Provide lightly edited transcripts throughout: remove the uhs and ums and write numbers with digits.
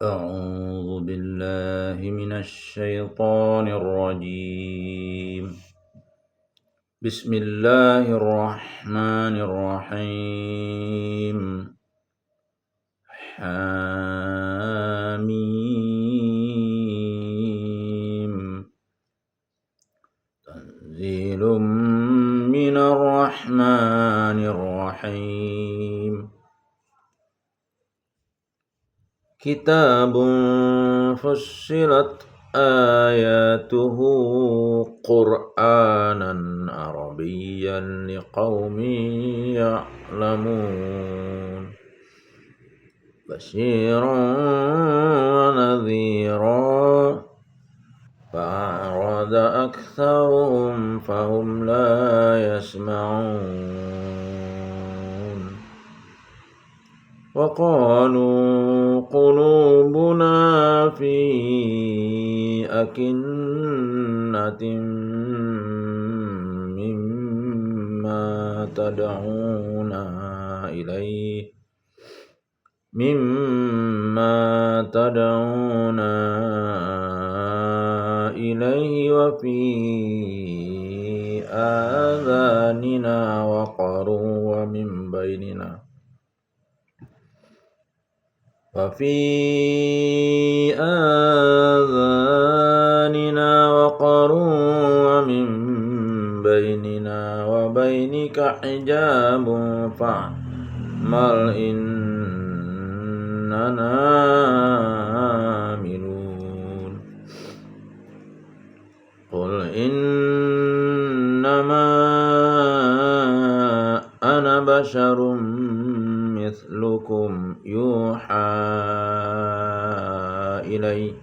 أعوذ بالله من الشيطان الرجيم. بسم الله الرحمن الرحيم. حميم. تنزيل من الرحمن الرحيم. كتاب فصلت آياته قرآنا عربيا لقوم يعلمون بشيرا ونذيرا فأعرض أكثرهم فهم لا يسمعون وقالوا قلوبنا في أكنة مما تدعونا إليه وفي آذاننا وقر ومن بيننا وبينك حجاب فاعمل إننا عاملون قل إنما أنا بشر مثلكم يوحى إلي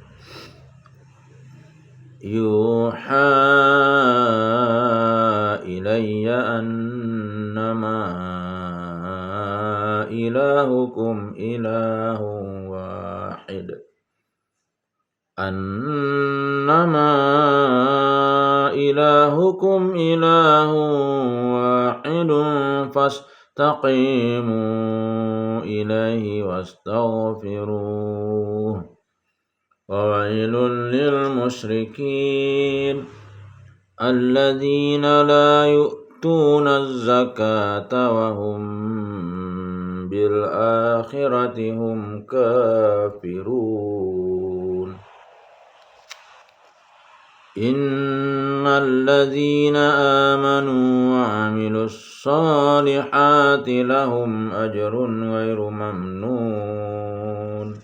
أنما إلهكم إله واحد فاستقيموا إليه واستغفروه وويل للمشركين الذين لا يؤتون الزكاة وهم بالآخرة هم كافرون إن الذين آمنوا وعملوا الصالحات لهم أجر غير ممنون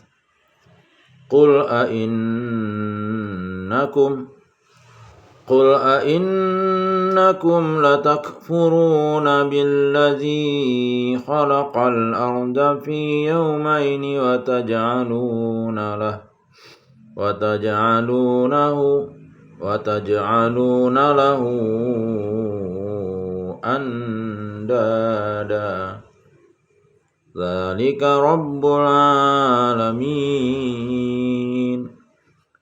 قل أئنكم لتكفرون بالذي خلق الأرض في يومين وتجعلون له أندادا ذلك رب العالمين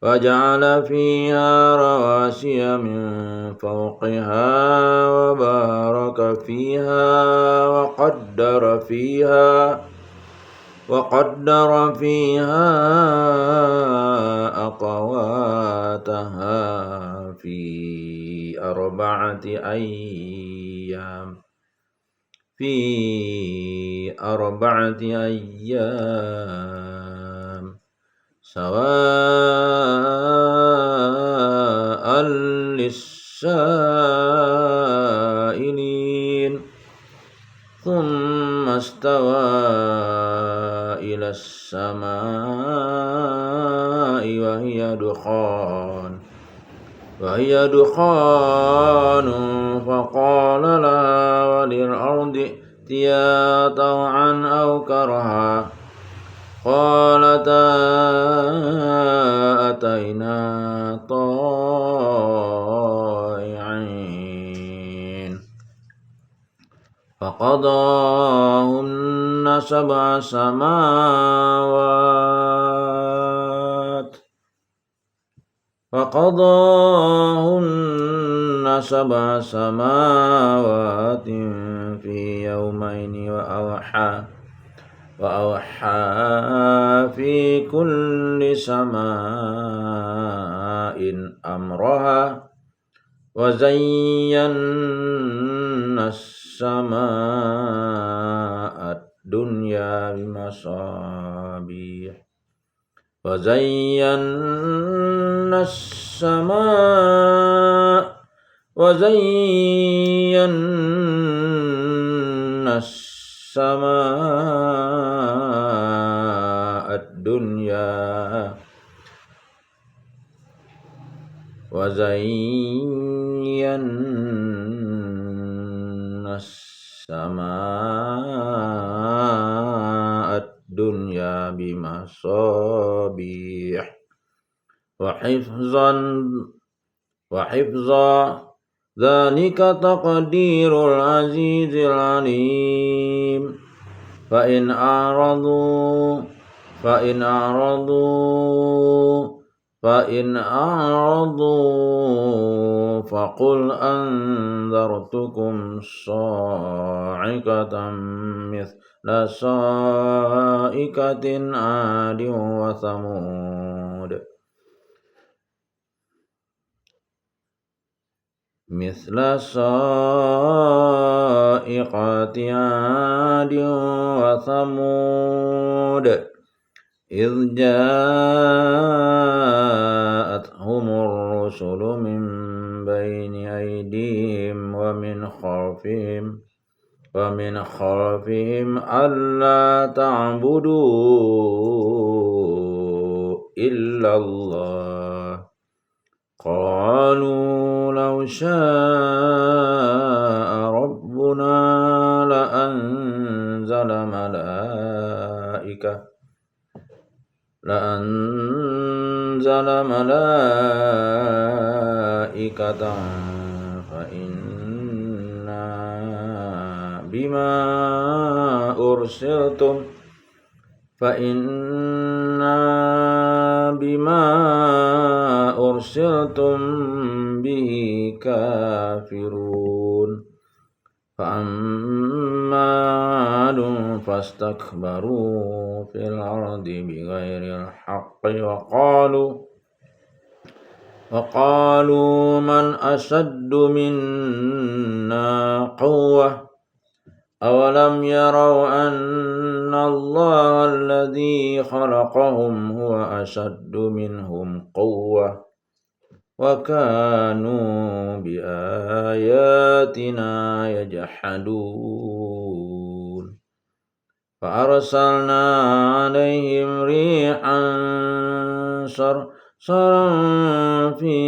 وجعل فيها رواسي من فوقها وبارك فيها وقدر فيها أقواتها في أربعة أيام سواء للسائلين ثم استوى إلى السماء وهي دخان فقال لها وللأرض ائتيا طوعا أو كرها قالتا أتينا طائعين فقضاهن سبع سماوات في يومين وأوحى في كل كل سماء أمرها وزينا السماء الدنيا بمصابيح وزينا السماء الدنيا وزينا السماء الدنيا بمصابيح وحفظا ذلك تقدير العزيز العليم فإن أعرضوا فقل أنذرتكم صاعقة مثل صائقة عاد وثمود إذ جاءتهم الرسل من بين أيديهم ومن خلفهم ألا تعبدوا إلا الله قالوا لو شاء ربنا لأنزل ملائكة فإنا بما أرسلتم به كافرون فأما عاد فاستكبروا في الأرض بغير الحق وقالوا من أشد منا قوة أولم يروا أن الله الذي خلقهم هو أشد منهم قوة وكانوا بآياتنا يجحدون فأرسلنا عليهم ريحا صرصرا في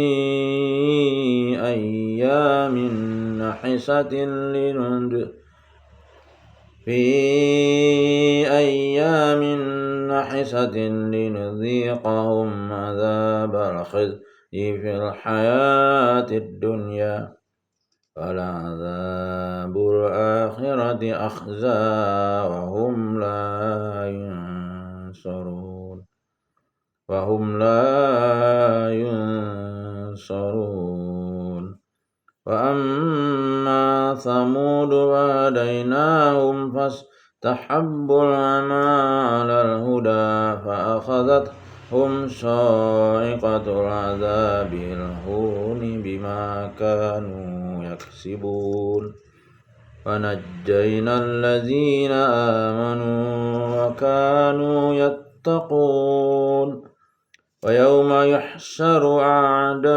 أيام نحسة لنذيقهم عذاب الخزي في الحياة الدنيا ولعذاب الآخرة أخزى وهم لا ينصرون وأما ثمود فهديناهم فاستحبوا العمى على الهدى فأخذتهم صاعقة العذاب الهون بما كانوا يكسبون ونجينا الذين آمنوا وكانوا يتقون ويوم يحشر أعداء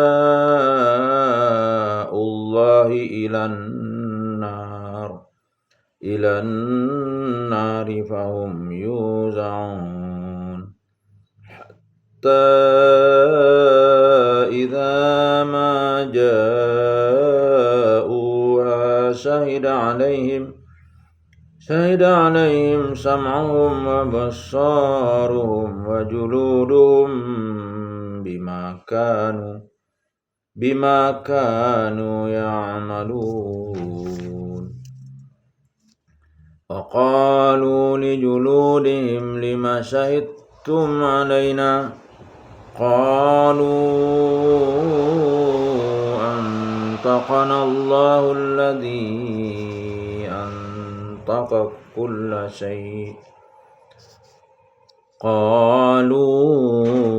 الله إلى النار فهم يوزعون حتى إذا ما جاءوها شهد عليهم سمعهم وبصارهم وجلودهم بما كانوا يعملون وقالوا لجلودهم لما شهدتم علينا قالوا أنطقنا الله الذي أنطق كل شيء قالوا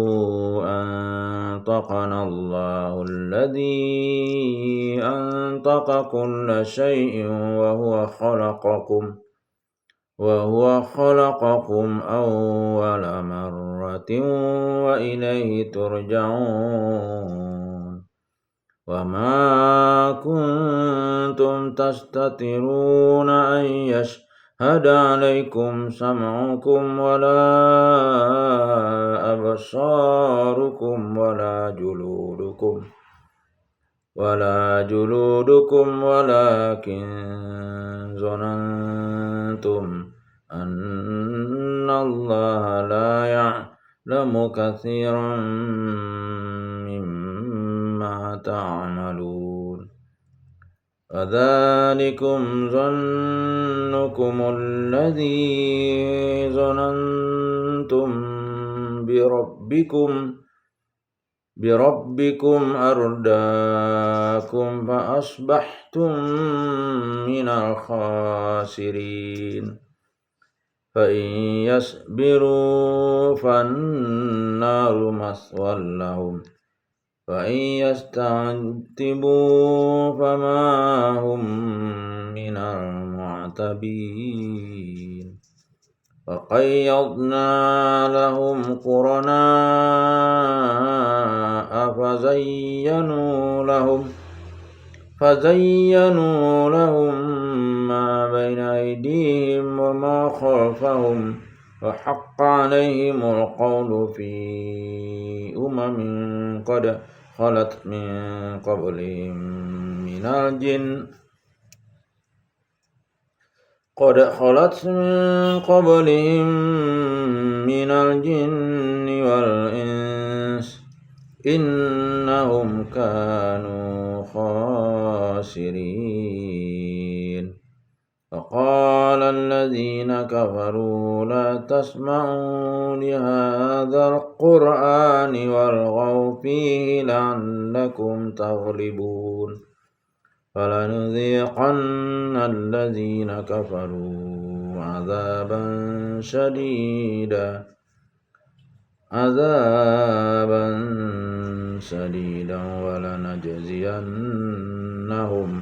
صدقنا الله الذي أنطق كل شيء وهو خلقكم أول مرة وإليه ترجعون وما كنتم تستترون أن يشهد عليكم سمعكم ولا أبصاركم ولا جلودكم ولكن ظننتم أن الله لا يعلم كثيرا مما تعملون وذلكم ظنكم الذي ظننتم بربكم أرداكم فأصبحتم من الخاسرين فإن يصبروا فالنار مثوى لهم وإن يستعتبوا فما هم من المعتبين وقيضنا لهم قرناء فزينوا لهم ما بين أيديهم وما خلفهم وحق عليهم القول في قد خلت من قبلهم من الجن والإنس إنهم كانوا خاسرين وقال الذين كفروا لا تسمعوا لهذا القرآن والغوا فيه لعلكم تغلبون فلنذيقن الذين كفروا عذابا شديدا ولنجزينهم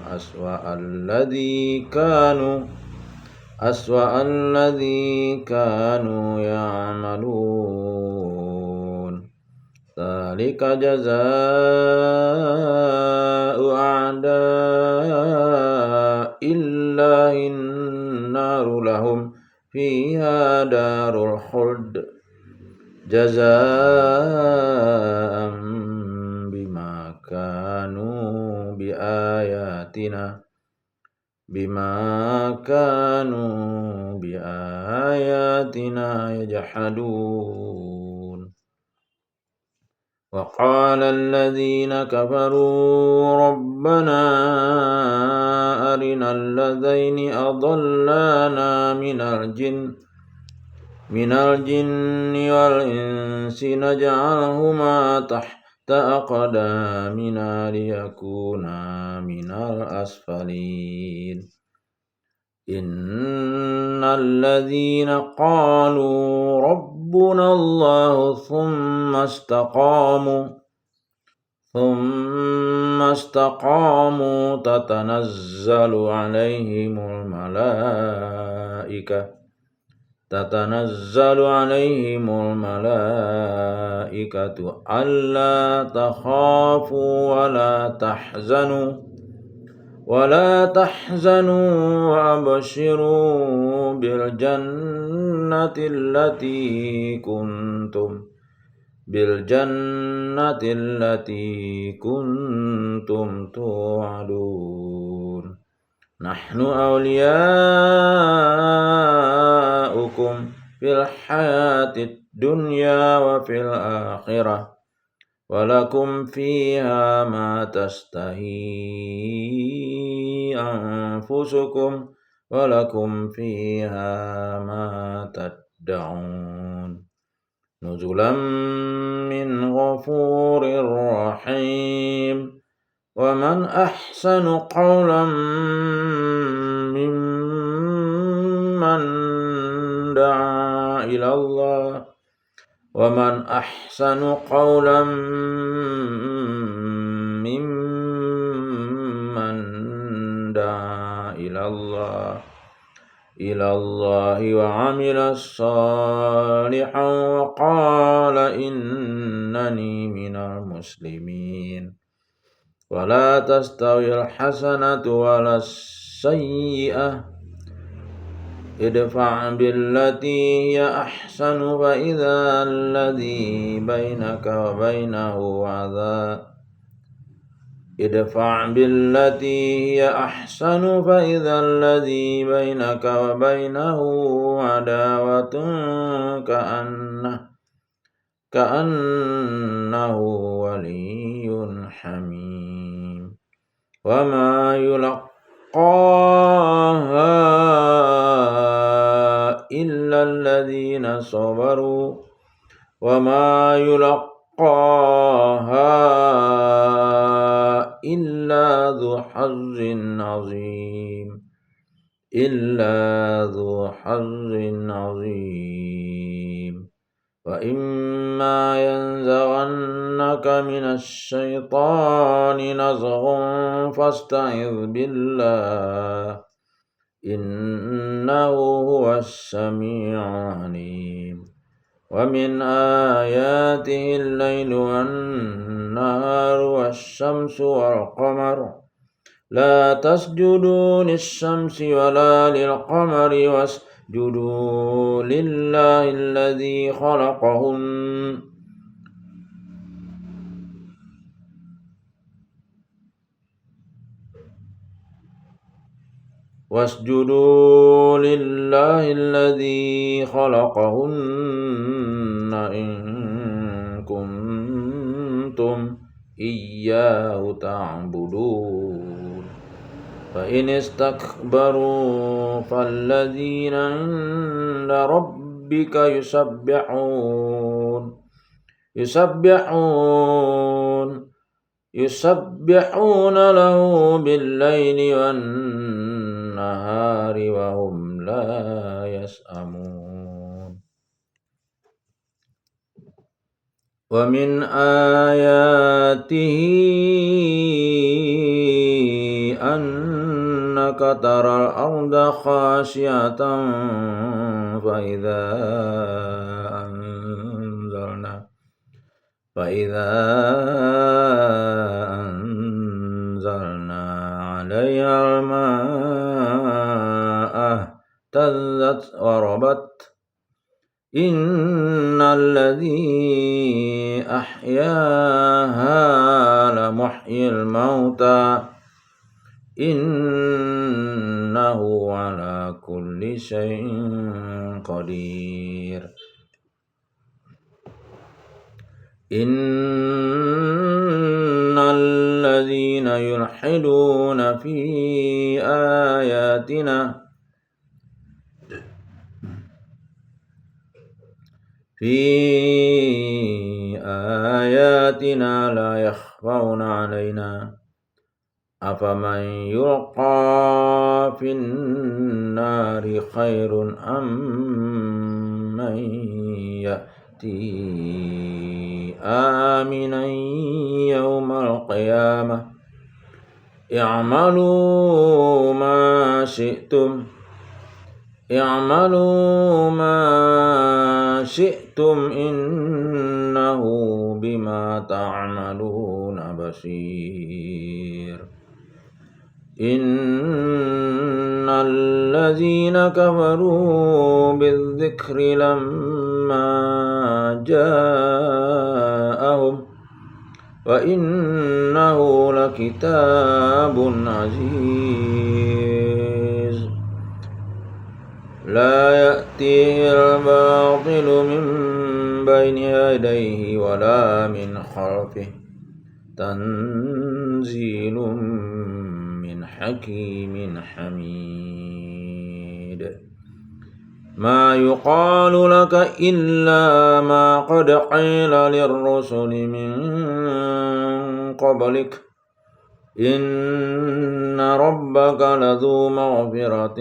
أسوأ الذي كانوا يعملون ذلك جزاء أعداء الله النار لهم فيها دار الخلد جزاء بما كانوا بآياتنا يجحدون وقال الذين كفروا ربنا أرنا الذين أضلانا من الجن والإنس نجعلهما تحت أقدامنا ليكونا من الأسفلين إن الذين قالوا ربنا الله ثم استقاموا تتنزل عليهم الملائكة ألا تخافوا ولا تحزنوا وأبشروا بالجنة التي كنتم توعدون نحن أولياؤكم في الحياة الدنيا وفي الآخرة ولكم فيها ما تشتهي أنفسكم ولكم فيها ما تدعون نزلا من غفور رحيم ومن أحسن قولا ممن دعا إلى الله ومن أحسن قولا ممن دعا إلى الله وعمل صالحا وقال إنني من المسلمين ولا تستوي الحسنة ولا السيئة ادفع بالتي هي أحسن فإذا الذي بينك وبينه عداوة كأنه ولي حميم وما يلقاها إلا الذين صبروا وما يلقاها إلا ذو حظ عظيم وإما ينزغنك من الشيطان نزغ فاستعذ بالله إنه هو السميع العليم ومن آياته الليل والنهار والشمس والقمر لا تسجدوا للشمس ولا للقمر واسجدوا لله الذي خلقهن إن كنتم إياه تعبدون فإن استكبروا فالذين عند ربك يسبحون له بالليل والنهار وهم لا يسأمون ومن آياته أنك ترى الأرض خاشعة فإذا أنزلنا عليها الماء اهتزت وربت إن الذي أحياها لمحيي الموتى إنه على كل شيء قدير إن الذين يلحدون في آياتنا لا يخفون علينا أفمن يلقى في النار خير أم من يأتي آمنا يوم القيامة اعملوا ما شئتم إنه بما تعملون بصير إن الذين كفروا بالذكر لما جاءهم وإنه لكتاب عزيز لا يأتيه الباطل من بين يديه ولا من خلفه تنزيل من حكيم حميد ما يقال لك إلا ما قد قيل للرسل من قبلك إن ربك لذو مغفرة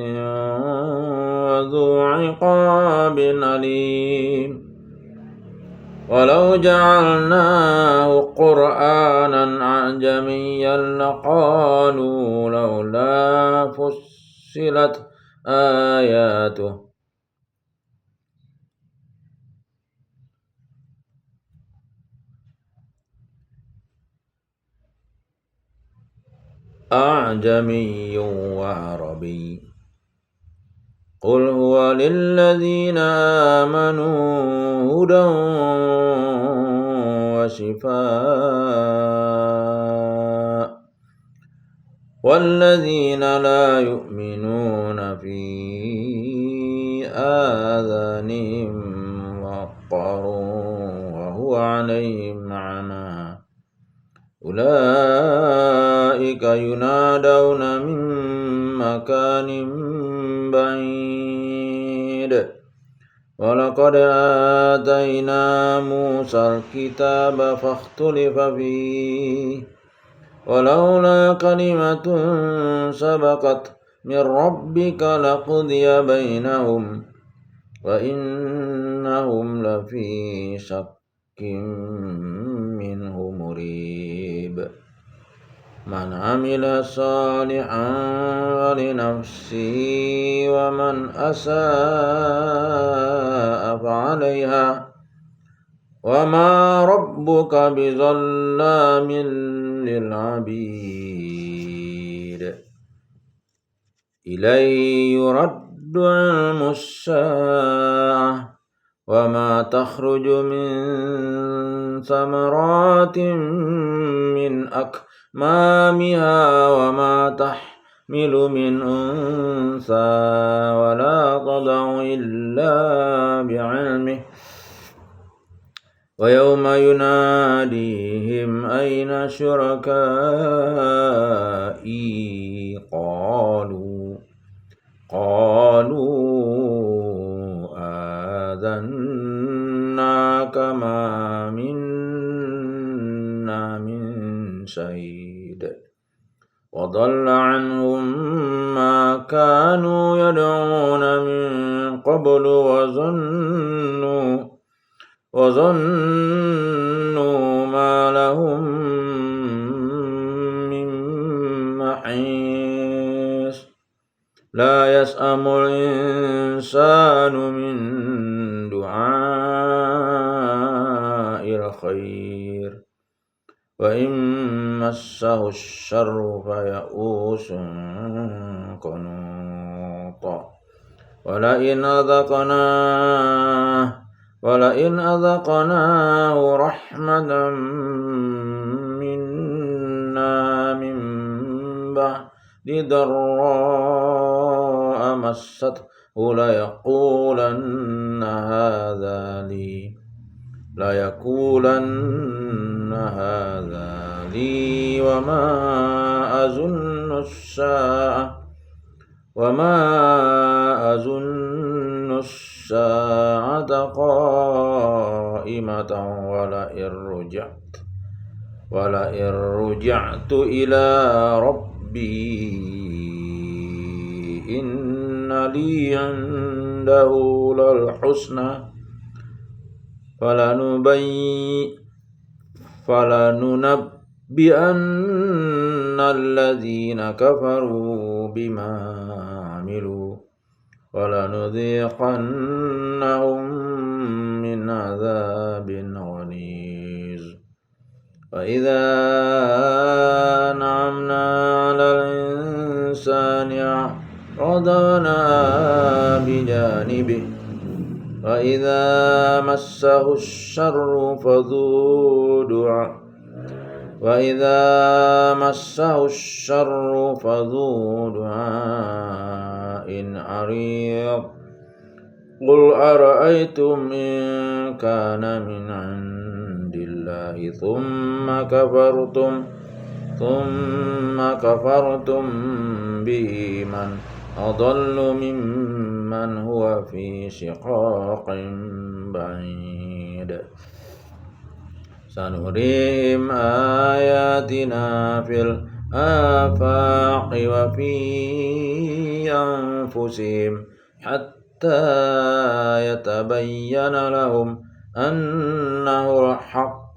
وذو عقاب أليم ولو جعلناه قرآنا أعجميا لقالوا لولا فصلت آياته أعجمي وعربي قل هو للذين آمنوا هدى وشفاء والذين لا يؤمنون في آذانهم وقر وهو عليهم عمى أولئك ينادون من مكان بعيد ولقد آتينا موسى الكتاب فاختلف فيه ولولا كلمة سبقت من ربك لقضي بينهم وإنهم لفي شك منه مريب من عمل صالحا ولنفسه ومن أساء فعليها وما ربك بظلام للعبيد إليه يرد علم الساعة وما تخرج من ثمرات من أكمامها وما تحمل من أنثى ولا تضع إلا بعلمه ويوم يناديهم أين شركائي قالوا آذناك ما منا من شهيد وضل عنهم ما كانوا يدعون من قبل وظنوا ما لهم من محيص لا يسأم الإنسان من دعاء الخير وإن مسه الشر فيئوس قنوط ولئن أذقناه رحمة منا من بعد ضراء مسته ليقولن هذا لي وما أظن الساعة قائمة ولئن رجعت إلى ربي إن لي عنده للحسنى فلننبئن الذين كفروا بما عملوا ولنذيقنهم من عذاب غليظ وإذا أنعمنا على الإنسان أعرض ونأى بجانبه وإذا مسه الشر فذو دعاء عريض قل أرأيتم إن كان من عند الله ثم كفرتم به من أضل ممن هو في شقاق بعيد سنريهم آياتنا في الآفاق وفي أنفسهم حتى يتبين لهم annahu al-haqq.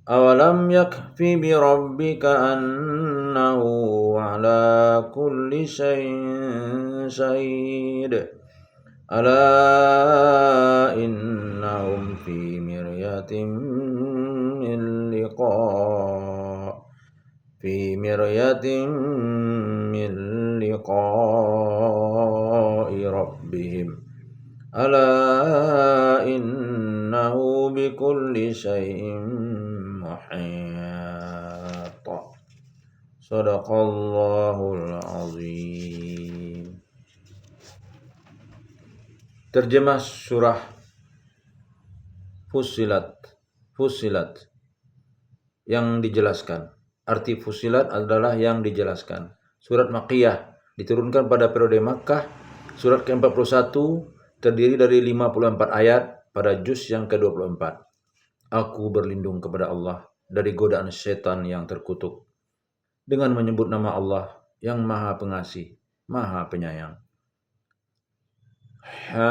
Awalam yakfi bi rabbika annahu ala kulli syai'in syahid. Ala innahum fi miryatin min liqa'i rabbihim. Ala innahu bikulli syai'in muhit. Sadaqallahul azim. Terjemah surah Fussilat yang dijelaskan. Arti Fussilat adalah yang dijelaskan. Surat Makkiyah diturunkan pada periode Makkah. Surat ke-41 terdiri dari 54 ayat pada juz yang ke-24. Aku berlindung kepada Allah dari godaan setan yang terkutuk dengan menyebut nama Allah yang Maha Pengasih, Maha Penyayang. Hamim.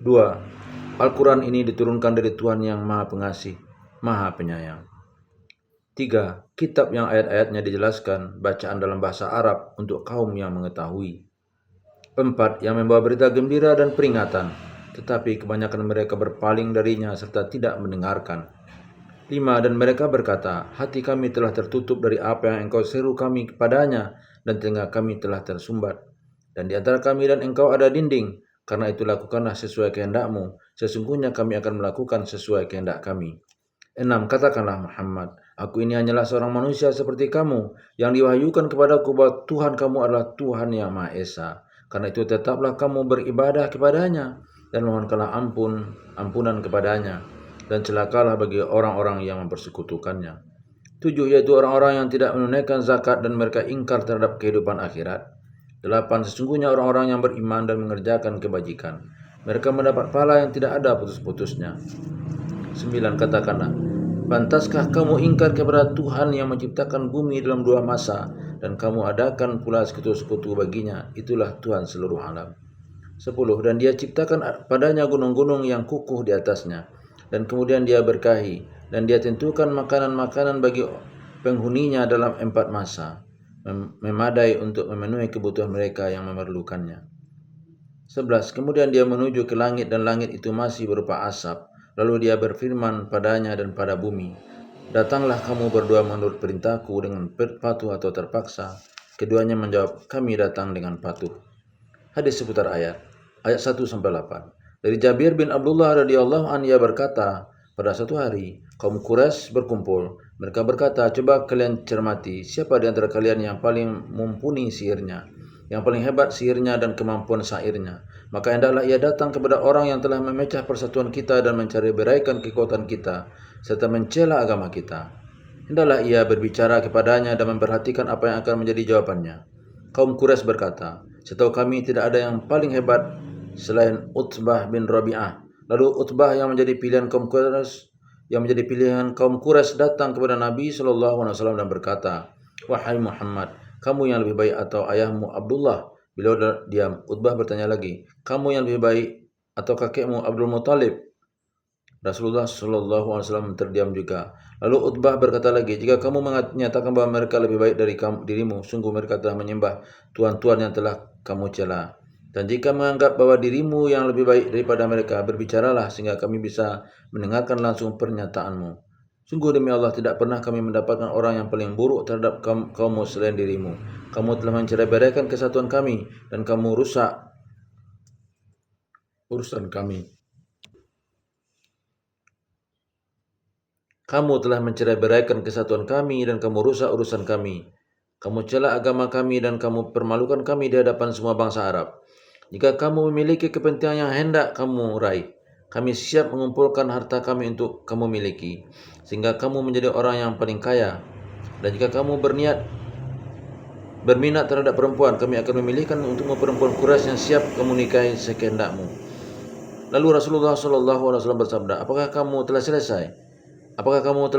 2. Al-Quran ini diturunkan dari Tuhan yang Maha Pengasih, Maha Penyayang. 3. Kitab yang ayat-ayatnya dijelaskan, bacaan dalam bahasa Arab untuk kaum yang mengetahui. 4. Yang membawa berita gembira dan peringatan, tetapi kebanyakan mereka berpaling darinya serta tidak mendengarkan. 5. Dan mereka berkata, hati kami telah tertutup dari apa yang engkau seru kami kepadanya, dan telinga kami telah tersumbat. Dan di antara kami dan engkau ada dinding, karena itu lakukanlah sesuai kehendakmu, sesungguhnya kami akan melakukan sesuai kehendak kami. 6. Katakanlah Muhammad, aku ini hanyalah seorang manusia seperti kamu, yang diwahyukan kepadaku bahwa Tuhan kamu adalah Tuhan yang Maha Esa. Karena itu tetaplah kamu beribadah kepadanya, dan mohonkanlah ampunan kepadanya. Dan celakalah bagi orang-orang yang mempersekutukannya. 7. Yaitu orang-orang yang tidak menunaikan zakat dan mereka ingkar terhadap kehidupan akhirat. 8. Sesungguhnya orang-orang yang beriman dan mengerjakan kebajikan, mereka mendapat pahala yang tidak ada putus-putusnya. 9. Katakanlah, pantaskah kamu ingkar kepada Tuhan yang menciptakan bumi dalam 2 masa, dan kamu adakan pula sekutu-sekutu baginya, itulah Tuhan seluruh alam. 10. Dan dia ciptakan padanya gunung-gunung yang kukuh di atasnya, dan kemudian dia berkahi, dan dia tentukan makanan-makanan bagi penghuninya dalam 4 masa, memadai untuk memenuhi kebutuhan mereka yang memerlukannya. 11. Kemudian dia menuju ke langit dan langit itu masih berupa asap, lalu dia berfirman padanya dan pada bumi, datanglah kamu berdua menurut perintahku dengan patuh atau terpaksa. Keduanya menjawab, kami datang dengan patuh. Hadis seputar ayat 1-8. Dari Jabir bin Abdullah radhiyallahu anhu ia berkata, pada suatu hari kaum Quraisy berkumpul. Mereka berkata, coba kalian cermati siapa di antara kalian yang paling mumpuni sihirnya, yang paling hebat sihirnya dan kemampuan syairnya. Maka hendaklah ia datang kepada orang yang telah memecah persatuan kita dan mencari beraikan kekuatan kita serta mencela agama kita. Hendaklah ia berbicara kepadanya dan memperhatikan apa yang akan menjadi jawabannya. Kaum Quraisy berkata, setahu kami tidak ada yang paling hebat selain Utbah bin Rabi'ah. Lalu Utbah yang menjadi pilihan kaum Quraisy datang kepada Nabi SAW dan berkata, wahai Muhammad, kamu yang lebih baik atau ayahmu Abdullah? Beliau diam. Utbah bertanya lagi, kamu yang lebih baik atau kakekmu Abdul Muttalib? Rasulullah SAW terdiam juga. Lalu Utbah berkata lagi, jika kamu menyatakan bahwa mereka lebih baik dari dirimu, sungguh mereka telah menyembah tuan-tuan yang telah kamu cela. Dan jika menganggap bahwa dirimu yang lebih baik daripada mereka, berbicaralah sehingga kami bisa mendengarkan langsung pernyataanmu. Sungguh demi Allah, tidak pernah kami mendapatkan orang yang paling buruk terhadap kaummu selain dirimu. Kamu telah mencerai-beraikan kesatuan kami, dan kamu rusak urusan kami. Kamu telah mencerai-beraikan kesatuan kami, dan kamu rusak urusan kami. Kamu cela agama kami, dan kamu permalukan kami di hadapan semua bangsa Arab. Jika kamu memiliki kepentingan yang hendak kamu raih, kami siap mengumpulkan harta kami untuk kamu miliki, sehingga kamu menjadi orang yang paling kaya. Dan jika kamu berminat terhadap perempuan, kami akan memilihkan untukmu perempuan Quraisy yang siap kamu nikahi sekehendakmu. Lalu Rasulullah SAW bersabda, apakah kamu telah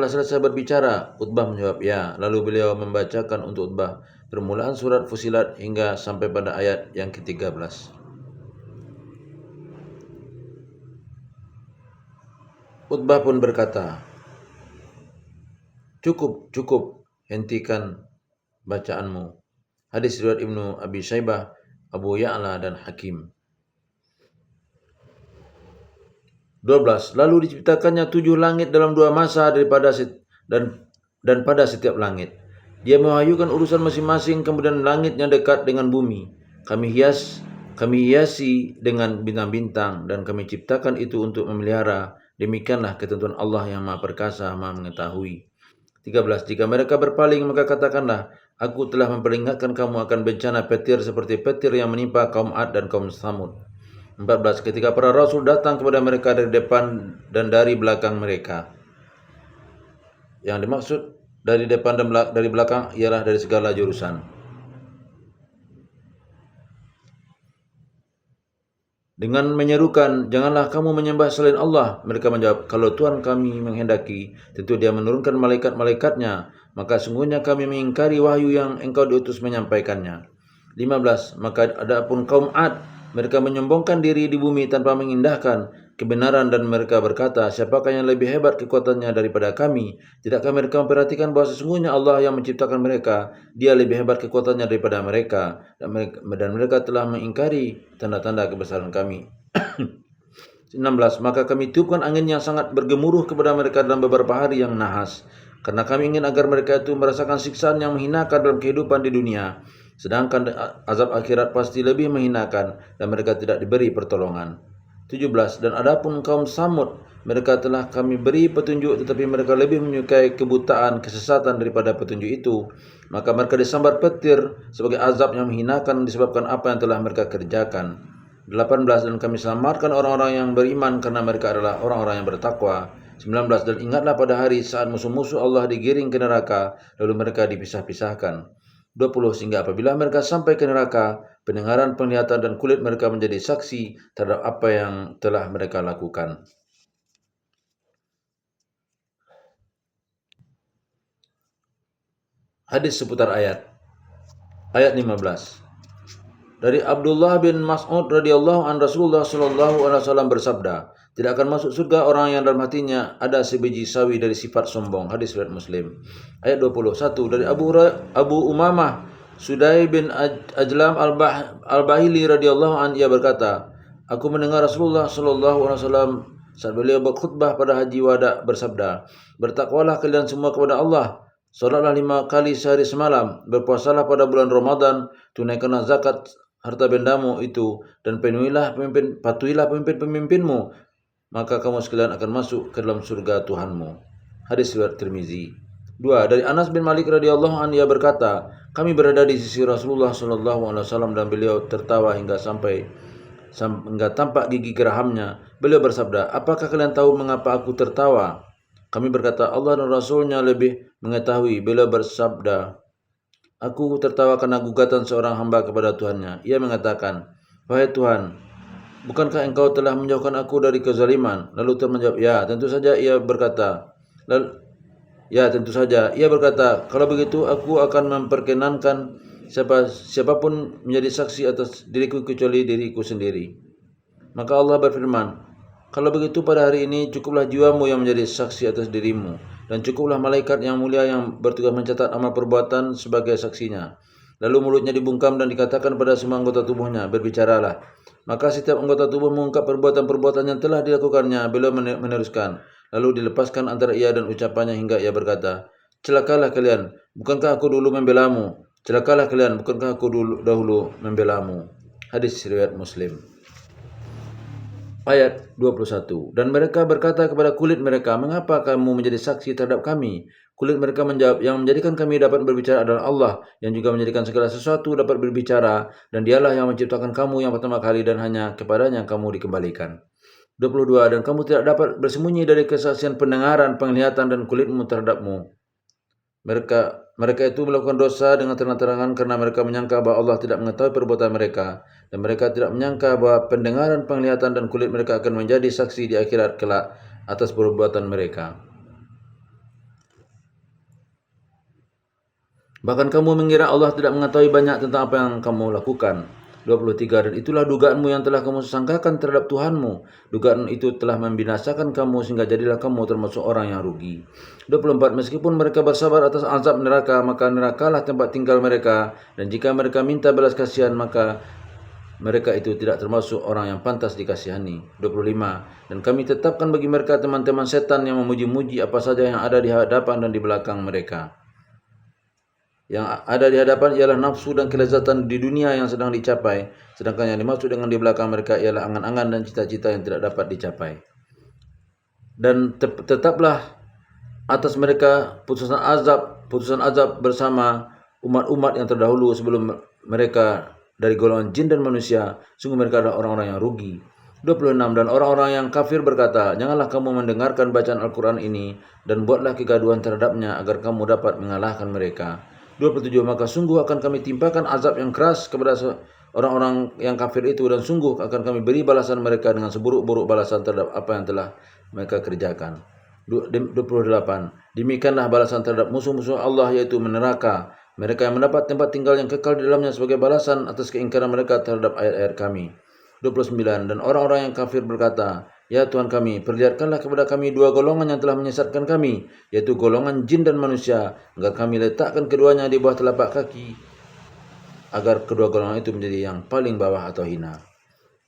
selesai berbicara? Utbah menjawab, ya. Lalu beliau membacakan untuk Utbah permulaan surat Fusilat hingga sampai pada ayat yang ke-13. Utbah pun berkata, Cukup, hentikan bacaanmu. Hadis riwayat Ibnu Abi Syaibah, Abu Ya'la dan Hakim. 12. Lalu diciptakannya 7 langit dalam 2 masa dan pada setiap langit. Dia mewahyukan urusan masing-masing, kemudian langitnya dekat dengan bumi. Kami hiasi dengan bintang-bintang dan kami ciptakan itu untuk memelihara. Demikianlah ketentuan Allah yang Maha Perkasa, Maha Mengetahui. 13. Jika mereka berpaling, maka katakanlah, Aku telah memperingatkan kamu akan bencana petir seperti petir yang menimpa kaum Ad dan kaum Tsamud. 14. Ketika para rasul datang kepada mereka dari depan dan dari belakang mereka. Yang dimaksud dari depan dan dari belakang ialah dari segala jurusan. Dengan menyerukan, janganlah kamu menyembah selain Allah. Mereka menjawab, kalau Tuhan kami menghendaki, tentu Dia menurunkan malaikat-malaikatnya, maka sungguhnya kami mengingkari wahyu yang engkau diutus menyampaikannya. 15. Maka adapun kaum Ad, mereka menyombongkan diri di bumi tanpa mengindahkan kebenaran dan mereka berkata, siapakah yang lebih hebat kekuatannya daripada kami? Tidakkah mereka memperhatikan bahwa sesungguhnya Allah yang menciptakan mereka, Dia lebih hebat kekuatannya daripada mereka, dan mereka telah mengingkari tanda-tanda kebesaran kami. 16. Maka kami tiupkan angin yang sangat bergemuruh kepada mereka dalam beberapa hari yang nahas, karena kami ingin agar mereka itu merasakan siksaan yang menghinakan dalam kehidupan di dunia, sedangkan azab akhirat pasti lebih menghinakan dan mereka tidak diberi pertolongan. 17. Dan adapun kaum Samud, mereka telah kami beri petunjuk, tetapi mereka lebih menyukai kebutaan, kesesatan daripada petunjuk itu. Maka mereka disambar petir sebagai azab yang menghinakan disebabkan apa yang telah mereka kerjakan. 18. Dan kami selamatkan orang-orang yang beriman karena mereka adalah orang-orang yang bertakwa. 19. Dan ingatlah pada hari saat musuh-musuh Allah digiring ke neraka, lalu mereka dipisah-pisahkan. 20. Sehingga apabila mereka sampai ke neraka, pendengaran, penglihatan, dan kulit mereka menjadi saksi terhadap apa yang telah mereka lakukan. Hadis seputar ayat 15. Dari Abdullah bin Mas'ud radhiyallahu an, Rasulullah sallallahu alaihi wasallam bersabda, tidak akan masuk surga orang yang dalam hatinya ada sebiji sawi dari sifat sombong. Hadis riwayat Muslim. Ayat 21. Dari Abu Umamah Sudai bin Ajlam al-Bahili radhiyallahu an, ia berkata, aku mendengar Rasulullah sallallahu alaihi wasallam saat beliau berkhutbah pada Haji Wada bersabda, bertakwalah kalian semua kepada Allah, salatlah 5 kali sehari semalam, berpuasalah pada bulan Ramadan, tunaikanlah zakat harta bendamu itu, dan patuhilah pemimpin-pemimpinmu, maka kamu sekalian akan masuk ke dalam surga Tuhanmu. Hadis riwayat Tirmizi. 2. Dari Anas bin Malik radhiyallahu anhu, ia berkata, kami berada di sisi Rasulullah sallallahu alaihi wasallam dan beliau tertawa hingga tampak gigi gerahamnya. Beliau bersabda, apakah kalian tahu mengapa aku tertawa? Kami berkata, Allah dan Rasulnya lebih mengetahui. Beliau bersabda, aku tertawa karena gugatan seorang hamba kepada Tuhannya. Ia mengatakan, wahai Tuhan, bukankah engkau telah menjauhkan aku dari kezaliman? Lalu Tuhan menjawab, ya tentu saja. Ia berkata, kalau begitu aku akan memperkenankan siapapun menjadi saksi atas diriku kecuali diriku sendiri. Maka Allah berfirman, kalau begitu pada hari ini cukuplah jiwamu yang menjadi saksi atas dirimu, dan cukuplah malaikat yang mulia yang bertugas mencatat amal perbuatan sebagai saksinya. Lalu mulutnya dibungkam dan dikatakan pada semua anggota tubuhnya, berbicaralah. Maka setiap anggota tubuh mengungkap perbuatan-perbuatan yang telah dilakukannya. Beliau meneruskan, lalu dilepaskan antara ia dan ucapannya hingga ia berkata, celakalah kalian, bukankah aku dulu membelamu? Celakalah kalian, bukankah aku dahulu membelamu? Hadis riwayat Muslim. Ayat 21. Dan mereka berkata kepada kulit mereka, mengapa kamu menjadi saksi terhadap kami? Kulit mereka menjawab, yang menjadikan kami dapat berbicara adalah Allah, yang juga menjadikan segala sesuatu dapat berbicara, dan dialah yang menciptakan kamu yang pertama kali dan hanya kepadanya kamu dikembalikan. 22. Dan kamu tidak dapat bersembunyi dari kesaksian pendengaran, penglihatan, dan kulitmu terhadapmu. Mereka itu melakukan dosa dengan terang-terangan karena mereka menyangka bahwa Allah tidak mengetahui perbuatan mereka, dan mereka tidak menyangka bahwa pendengaran, penglihatan, dan kulit mereka akan menjadi saksi di akhirat kelak atas perbuatan mereka. Bahkan kamu mengira Allah tidak mengetahui banyak tentang apa yang kamu lakukan. 23. Dan itulah dugaanmu yang telah kamu sangkakan terhadap Tuhanmu. Dugaan itu telah membinasakan kamu sehingga jadilah kamu termasuk orang yang rugi. 24. Meskipun mereka bersabar atas azab neraka, maka nerakalah tempat tinggal mereka. Dan jika mereka minta belas kasihan, maka mereka itu tidak termasuk orang yang pantas dikasihani. 25. Dan kami tetapkan bagi mereka teman-teman setan yang memuji-muji apa saja yang ada di hadapan dan di belakang mereka. Yang ada di hadapan ialah nafsu dan kelezatan di dunia yang sedang dicapai, sedangkan yang dimaksud dengan di belakang mereka ialah angan-angan dan cita-cita yang tidak dapat dicapai. Dan tetaplah atas mereka putusan azab bersama umat-umat yang terdahulu sebelum mereka dari golongan jin dan manusia. Sungguh mereka adalah orang-orang yang rugi. 26. Dan orang-orang yang kafir berkata, janganlah kamu mendengarkan bacaan Al-Quran ini dan buatlah kegaduhan terhadapnya agar kamu dapat mengalahkan mereka. 27. Maka sungguh akan kami timpakan azab yang keras kepada orang-orang yang kafir itu, dan sungguh akan kami beri balasan mereka dengan seburuk-buruk balasan terhadap apa yang telah mereka kerjakan. 28. Demikianlah balasan terhadap musuh-musuh Allah, yaitu neraka. Mereka yang mendapat tempat tinggal yang kekal di dalamnya sebagai balasan atas keingkaran mereka terhadap ayat-ayat kami. 29. Dan orang-orang yang kafir berkata, ya Tuhan kami, perlihatkanlah kepada kami dua golongan yang telah menyesatkan kami, yaitu golongan jin dan manusia, agar kami letakkan keduanya di bawah telapak kaki, agar kedua golongan itu menjadi yang paling bawah atau hina.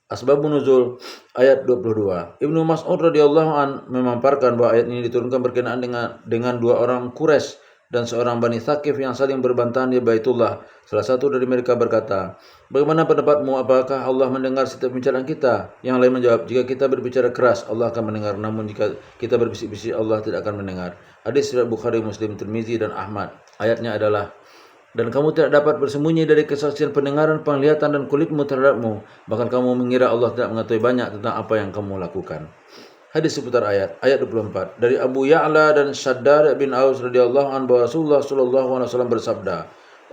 Asbabun nuzul ayat 22. Ibnu Mas'ud radhiyallahu an memaparkan bahwa ayat ini diturunkan berkenaan dengan dua orang Quraisy dan seorang Bani Thaqif yang saling berbantahan di Baitullah. Salah satu dari mereka berkata, bagaimana pendapatmu, apakah Allah mendengar setiap pembicaraan kita? Yang lain menjawab, jika kita berbicara keras, Allah akan mendengar, namun jika kita berbisik-bisik, Allah tidak akan mendengar. Hadis riwayat Bukhari, Muslim, Tirmizi, dan Ahmad. Ayatnya adalah, dan kamu tidak dapat bersembunyi dari kesaksian pendengaran, penglihatan, dan kulitmu terhadapmu. Bahkan kamu mengira Allah tidak mengetahui banyak tentang apa yang kamu lakukan. Hadis seputar ayat 24. Dari Abu Ya'la dan Shaddad bin Aus radhiyallahu anhu bahwa Rasulullah sallallahu alaihi wasallam bersabda,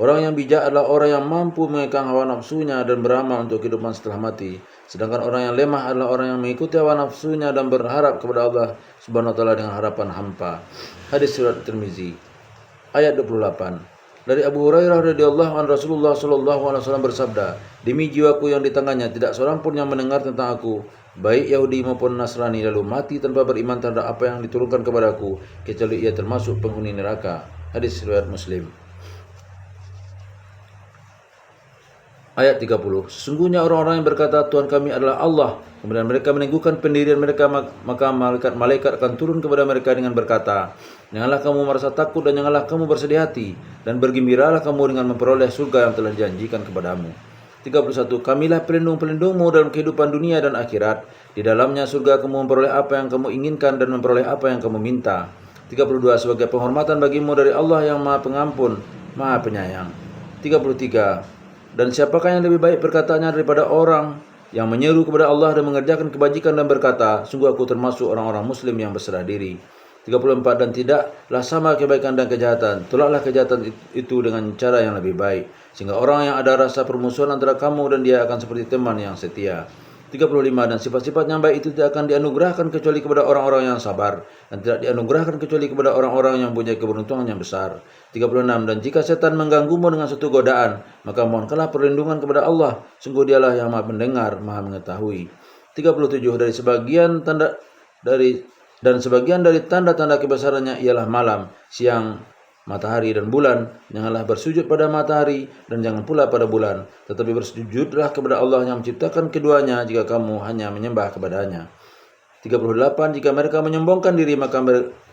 orang yang bijak adalah orang yang mampu mengekang hawa nafsunya dan beramal untuk kehidupan setelah mati. Sedangkan orang yang lemah adalah orang yang mengikuti hawa nafsunya dan berharap kepada Allah Subhanahu wa taala dengan harapan hampa. Hadis surat Tirmizi. Ayat 28. Dari Abu Hurairah radhiyallahu anhu Rasulullah sallallahu alaihi wasallam bersabda, demi jiwaku yang di tangannya tidak seorang pun yang mendengar tentang aku, baik Yahudi maupun Nasrani, lalu mati tanpa beriman terhadap apa yang diturunkan kepadaku, kecuali ia termasuk penghuni neraka. Hadis riwayat Muslim. Ayat 30. Sesungguhnya orang-orang yang berkata Tuhan kami adalah Allah, kemudian mereka meneguhkan pendirian mereka, maka malaikat akan turun kepada mereka dengan berkata, janganlah kamu merasa takut dan janganlah kamu bersedih hati, dan bergembiralah kamu dengan memperoleh surga yang telah dijanjikan kepadamu. 31. Kamilah pelindung-pelindungmu dalam kehidupan dunia dan akhirat. Di dalamnya surga kamu memperoleh apa yang kamu inginkan dan memperoleh apa yang kamu minta. 32. Sebagai penghormatan bagimu dari Allah yang Maha Pengampun, Maha Penyayang. 33. Dan siapakah yang lebih baik perkataannya daripada orang yang menyeru kepada Allah dan mengerjakan kebajikan dan berkata, sungguh aku termasuk orang-orang muslim yang berserah diri. 34. Dan tidaklah sama kebaikan dan kejahatan. Tolaklah kejahatan itu dengan cara yang lebih baik, sehingga orang yang ada rasa permusuhan antara kamu dan dia akan seperti teman yang setia. 35. Dan sifat-sifat yang baik itu tidak akan dianugerahkan kecuali kepada orang-orang yang sabar, dan tidak dianugerahkan kecuali kepada orang-orang yang punya keberuntungan yang besar. 36. Dan jika setan mengganggumu dengan suatu godaan, maka mohonkanlah perlindungan kepada Allah, sungguh dialah yang Maha mendengar, Maha mengetahui. 37. Dan sebagian dari tanda-tanda kebesarannya ialah malam, siang, matahari dan bulan. Janganlah bersujud pada matahari dan jangan pula pada bulan, tetapi bersujudlah kepada Allah yang menciptakan keduanya jika kamu hanya menyembah kepadanya. 38. Jika mereka menyombongkan diri, maka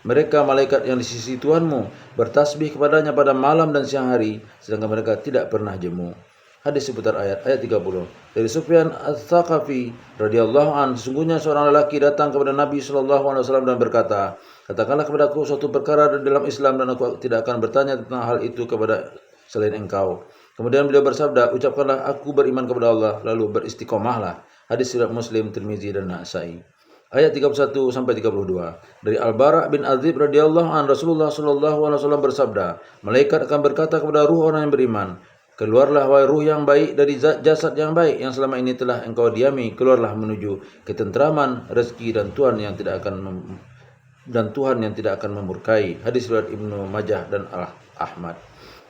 mereka malaikat yang di sisi Tuhanmu bertasbih kepadanya pada malam dan siang hari, sedangkan mereka tidak pernah jemu. Hadis seputar ayat 30. Dari Sufyan Ats-Tsaqafi radhiyallahu an, sesungguhnya seorang lelaki datang kepada Nabi sallallahu alaihi wasallam dan berkata, katakanlah kepadaku suatu perkara dalam Islam dan aku tidak akan bertanya tentang hal itu kepada selain engkau. Kemudian beliau bersabda, ucapkanlah aku beriman kepada Allah, lalu beristiqomahlah. Hadis riwayat Muslim, Tirmizi dan Nasa'i. Ayat 31 sampai 32. Dari Al-Bara' bin Adzib radhiyallahu an, Rasulullah sallallahu alaihi wasallam bersabda, malaikat akan berkata kepada ruh orang yang beriman, keluarlah wahai ruh yang baik dari jasad yang baik yang selama ini telah engkau diami, keluarlah menuju ketentraman, rezeki dan Tuhan yang tidak akan memurkai. Hadis riwayat Ibnu Majah dan Ahmad.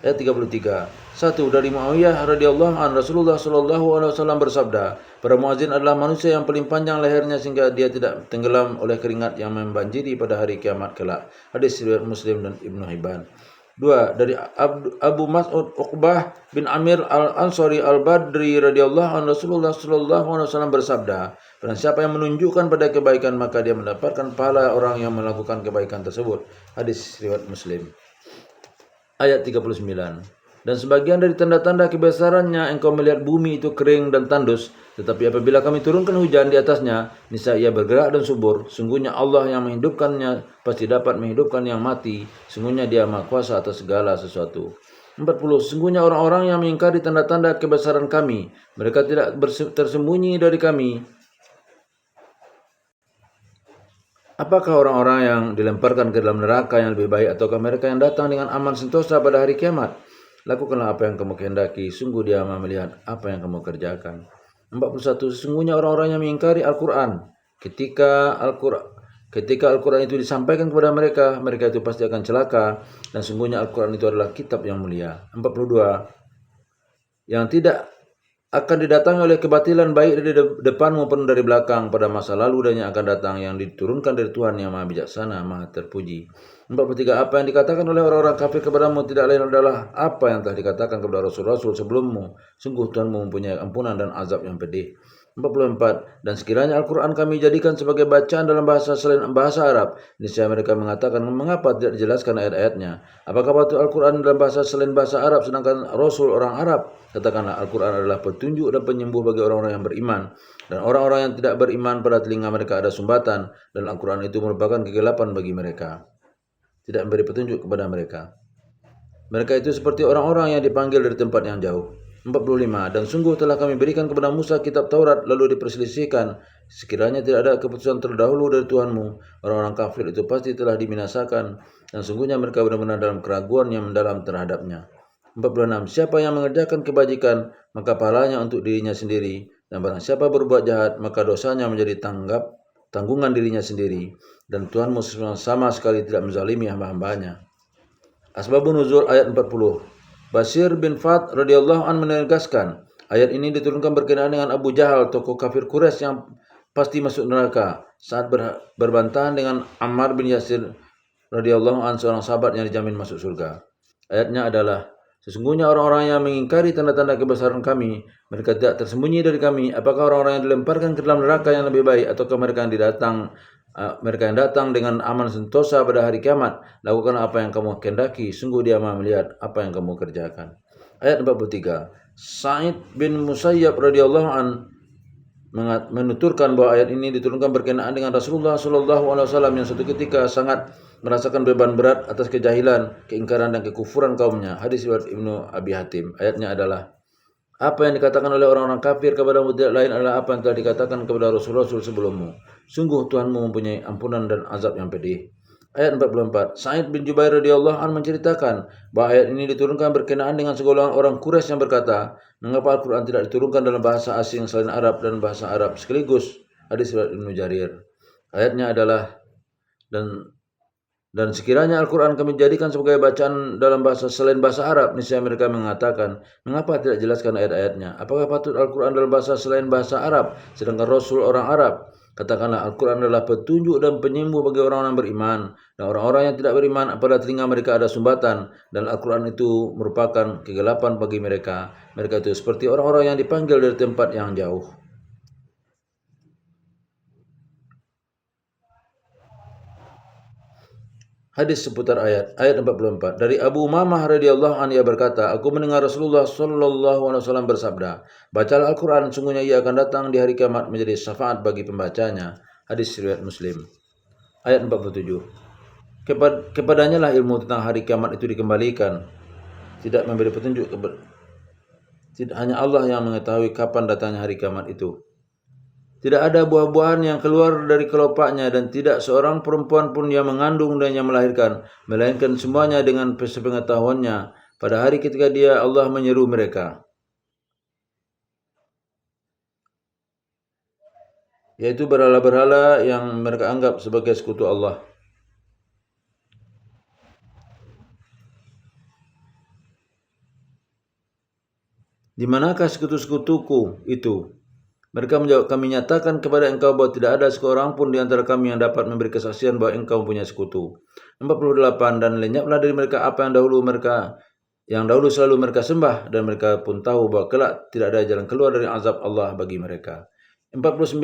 Ayat 33. Satu, dari Muawiyah radhiyallahu an, Rasulullah sallallahu alaihi wasallam bersabda, para muazin adalah manusia yang paling panjang lehernya sehingga dia tidak tenggelam oleh keringat yang membanjiri pada hari kiamat kelak. Hadis riwayat Muslim dan Ibnu Hibban. Dua, dari Abu Mas'ud Uqbah bin Amir al-Ansari al-Badri radhiyallahu an, Rasulullah sallallahu alaihi wasallam bersabda, barang siapa yang menunjukkan pada kebaikan maka dia mendapatkan pahala orang yang melakukan kebaikan tersebut. Hadis riwayat Muslim. Ayat 39. Dan sebagian dari tanda-tanda kebesarannya engkau melihat bumi itu kering dan tandus, tetapi apabila kami turunkan hujan di atasnya, niscaya ia bergerak dan subur. Sungguhnya Allah yang menghidupkannya pasti dapat menghidupkan yang mati. Sungguhnya Dia Maha Kuasa atas segala sesuatu. 40. Sungguhnya orang-orang yang mengingkari tanda-tanda kebesaran kami, mereka tidak tersembunyi dari kami. Apakah orang-orang yang dilemparkan ke dalam neraka yang lebih baik, ataukah mereka yang datang dengan aman sentosa pada hari kiamat? Lakukanlah apa yang kamu kehendaki, sungguh Dia Maha melihat apa yang kamu kerjakan. 41. Sesungguhnya orang-orang yang mengingkari Al-Quran, ketika Al-Quran itu disampaikan kepada mereka, mereka itu pasti akan celaka, dan sungguhnya Al-Quran itu adalah kitab yang mulia. 42. Yang tidak akan didatangi oleh kebatilan baik dari depanmu maupun dari belakang pada masa lalu dan yang akan datang, yang diturunkan dari Tuhan yang Maha Bijaksana, Maha Terpuji. 43. Apa yang dikatakan oleh orang-orang kafir kepadamu tidak lain adalah apa yang telah dikatakan kepada rasul-rasul sebelummu. Sungguh Tuhanmu mempunyai ampunan dan azab yang pedih. 44. Dan sekiranya Al-Quran kami jadikan sebagai bacaan dalam bahasa selain bahasa Arab, niscaya mereka mengatakan, mengapa tidak dijelaskan ayat-ayatnya? Apakah patut Al-Quran dalam bahasa selain bahasa Arab sedangkan Rasul orang Arab? Katakanlah, Al-Quran adalah petunjuk dan penyembuh bagi orang-orang yang beriman, dan orang-orang yang tidak beriman pada telinga mereka ada sumbatan, dan Al-Quran itu merupakan kegelapan bagi mereka, tidak memberi petunjuk kepada mereka. Mereka itu seperti orang-orang yang dipanggil dari tempat yang jauh. 45. Dan sungguh telah kami berikan kepada Musa kitab Taurat lalu diperselisihkan. Sekiranya tidak ada keputusan terdahulu dari Tuhanmu, orang-orang kafir itu pasti telah dibinasakan, dan sungguhnya mereka benar-benar dalam keraguan yang mendalam terhadapnya. 46. Siapa yang mengerjakan kebajikan, maka pahalanya untuk dirinya sendiri, dan barang siapa berbuat jahat, maka dosanya menjadi tanggungan dirinya sendiri, dan Tuhanmu sama sekali tidak menzalimi hamba-hambanya. Asbabun nuzul ayat 40. Basir bin Fat radhiyallahu an menegaskan, ayat ini diturunkan berkenaan dengan Abu Jahal, tokoh kafir Quraisy yang pasti masuk neraka, saat berbantahan dengan Ammar bin Yasir radhiyallahu an, seorang sahabat yang dijamin masuk surga. Ayatnya adalah, sesungguhnya orang-orang yang mengingkari tanda-tanda kebesaran kami, mereka tidak tersembunyi dari kami. Apakah orang-orang yang dilemparkan ke dalam neraka yang lebih baik, ataukah mereka yang datang dengan aman sentosa pada hari kiamat? Lakukan apa yang kamu kehendaki, sungguh Dia Maha melihat apa yang kamu kerjakan. Ayat 43. Sa'id bin Musayyab radhiyallahu an menuturkan bahwa ayat ini diturunkan berkenaan dengan Rasulullah sallallahu alaihi wasallam yang suatu ketika sangat merasakan beban berat atas kejahilan, keingkaran dan kekufuran kaumnya. Hadis riwayat Ibnu Abi Hatim. Ayatnya adalah, apa yang dikatakan oleh orang-orang kafir kepadamu tidak lain adalah apa yang telah dikatakan kepada rasul-rasul sebelummu. Sungguh Tuhanmu mempunyai ampunan dan azab yang pedih. Ayat 44. Sa'id bin Jubair radhiyallahu anhu menceritakan bahwa ayat ini diturunkan berkenaan dengan segolongan orang Quraisy yang berkata, mengapa Al-Quran tidak diturunkan dalam bahasa asing selain Arab dan bahasa Arab sekaligus? Hadis riwayat Ibnu Jarir. Ayatnya adalah, dan sekiranya Al-Quran kami jadikan sebagai bacaan dalam bahasa selain bahasa Arab, niscaya mereka mengatakan, mengapa tidak jelaskan ayat-ayatnya? Apakah patut Al-Quran dalam bahasa selain bahasa Arab, sedangkan Rasul orang Arab? Katakanlah, Al-Quran adalah petunjuk dan penyembuh bagi orang-orang beriman, dan orang-orang yang tidak beriman pada telinga mereka ada sumbatan, dan Al-Quran itu merupakan kegelapan bagi mereka. Mereka itu seperti orang-orang yang dipanggil dari tempat yang jauh. Hadis seputar ayat 44. Dari Abu Umamah radhiyallahu anhu ia berkata, aku mendengar Rasulullah sallallahu alaihi wasallam bersabda, bacalah Al-Quran, sungguhnya ia akan datang di hari kiamat menjadi syafaat bagi pembacanya. Hadis riwayat Muslim. Ayat 47. Kepadanya lah ilmu tentang hari kiamat itu dikembalikan, tidak memberi petunjuk tidak hanya Allah yang mengetahui kapan datangnya hari kiamat itu. Tidak ada buah-buahan yang keluar dari kelopaknya, dan tidak seorang perempuan pun yang mengandung dan yang melahirkan, melainkan semuanya dengan sepengetahuannya. Pada hari ketika Dia Allah menyeru mereka, yaitu berhala-berhala yang mereka anggap sebagai sekutu Allah. Di manakah sekutu-sekutuku itu? Mereka menjawab, kami nyatakan kepada engkau bahwa tidak ada seorang pun di antara kami yang dapat memberi kesaksian bahwa engkau mempunyai sekutu. 48. Dan lenyaplah dari mereka apa yang dahulu selalu mereka sembah, dan mereka pun tahu bahwa kelak tidak ada jalan keluar dari azab Allah bagi mereka. 49.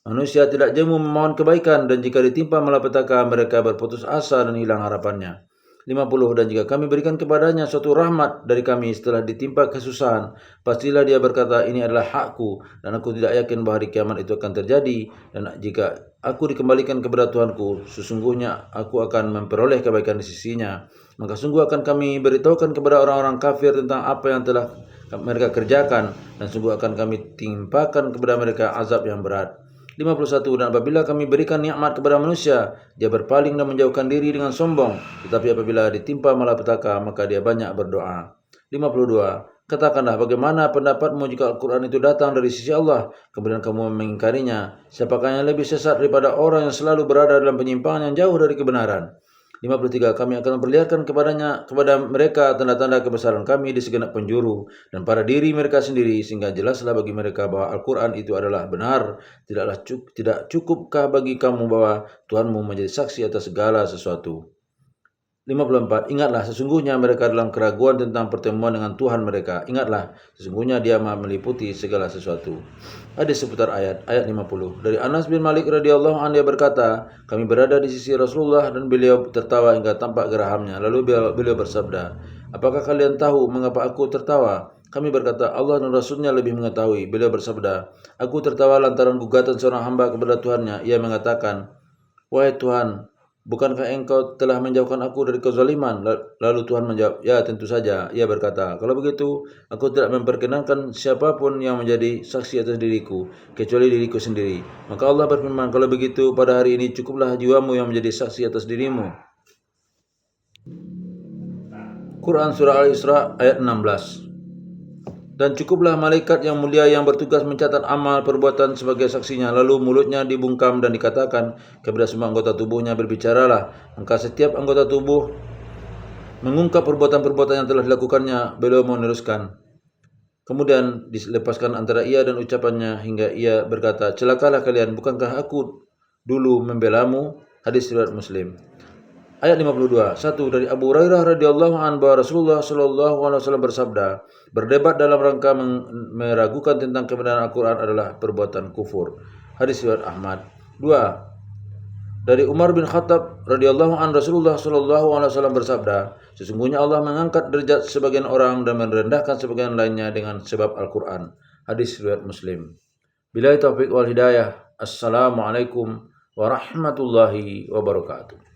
Manusia tidak jemu memohon kebaikan, dan jika ditimpa malapetaka mereka berputus asa dan hilang harapannya. 50. Dan jika kami berikan kepadanya suatu rahmat dari kami setelah ditimpa kesusahan, pastilah dia berkata, ini adalah hakku, dan aku tidak yakin bahwa hari kiamat itu akan terjadi. Dan jika aku dikembalikan kepada Tuhanku, sesungguhnya aku akan memperoleh kebaikan di sisinya. Maka sungguh akan kami beritahukan kepada orang-orang kafir tentang apa yang telah mereka kerjakan, dan sungguh akan kami timpakan kepada mereka azab yang berat. 51. Dan apabila kami berikan nikmat kepada manusia, dia berpaling dan menjauhkan diri dengan sombong. Tetapi apabila ditimpa malapetaka, maka dia banyak berdoa. 52. Katakanlah, bagaimana pendapatmu jika Al-Quran itu datang dari sisi Allah, kemudian kamu mengingkarinya? Siapakah yang lebih sesat daripada orang yang selalu berada dalam penyimpangan yang jauh dari kebenaran? 53. Kami akan memperlihatkan kepada mereka tanda-tanda kebesaran kami di segenap penjuru dan pada diri mereka sendiri, sehingga jelaslah bagi mereka bahwa Al-Quran itu adalah benar. Tidak cukupkah bagi kamu bahwa Tuhanmu menjadi saksi atas segala sesuatu? 54. Ingatlah, sesungguhnya mereka dalam keraguan tentang pertemuan dengan Tuhan mereka. Ingatlah, sesungguhnya dia maha meliputi segala sesuatu. Hadis seputar ayat 50. Dari Anas bin Malik radhiyallahu anhu, dia berkata, kami berada di sisi Rasulullah dan beliau tertawa hingga tampak gerahamnya. Lalu beliau bersabda, apakah kalian tahu mengapa aku tertawa? Kami berkata, Allah dan Rasulnya lebih mengetahui. Beliau bersabda, aku tertawa lantaran gugatan seorang hamba kepada Tuhannya. Ia mengatakan, wahai Tuhan, bukankah engkau telah menjauhkan aku dari kezaliman? Lalu Tuhan menjawab, ya tentu saja. Ia berkata, kalau begitu, aku tidak memperkenankan siapapun yang menjadi saksi atas diriku, kecuali diriku sendiri. Maka Allah berfirman, kalau begitu pada hari ini cukuplah jiwamu yang menjadi saksi atas dirimu. Quran Surah Al-Isra ayat 16. Dan cukuplah malaikat yang mulia yang bertugas mencatat amal perbuatan sebagai saksinya. Lalu mulutnya dibungkam dan dikatakan kepada semua anggota tubuhnya, berbicaralah. Maka setiap anggota tubuh mengungkap perbuatan-perbuatan yang telah dilakukannya. Beliau meneruskan, kemudian dilepaskan antara ia dan ucapannya hingga ia berkata, celakalah kalian, bukankah aku dulu membelamu? Hadis riwayat Muslim. Ayat 52. 1. Dari Abu Hurairah radhiyallahu anhu bahwa Rasulullah sallallahu alaihi wasallam bersabda, berdebat dalam rangka meragukan tentang kebenaran Al-Quran adalah perbuatan kufur. Hadis riwayat Ahmad. 2. Dari Umar bin Khattab radhiyallahu anhu, Rasulullah sallallahu alaihi wasallam bersabda, sesungguhnya Allah mengangkat derajat sebagian orang dan merendahkan sebagian lainnya dengan sebab Al-Quran. Hadis riwayat Muslim. Billahi taufiq wal hidayah. Assalamualaikum warahmatullahi wabarakatuh.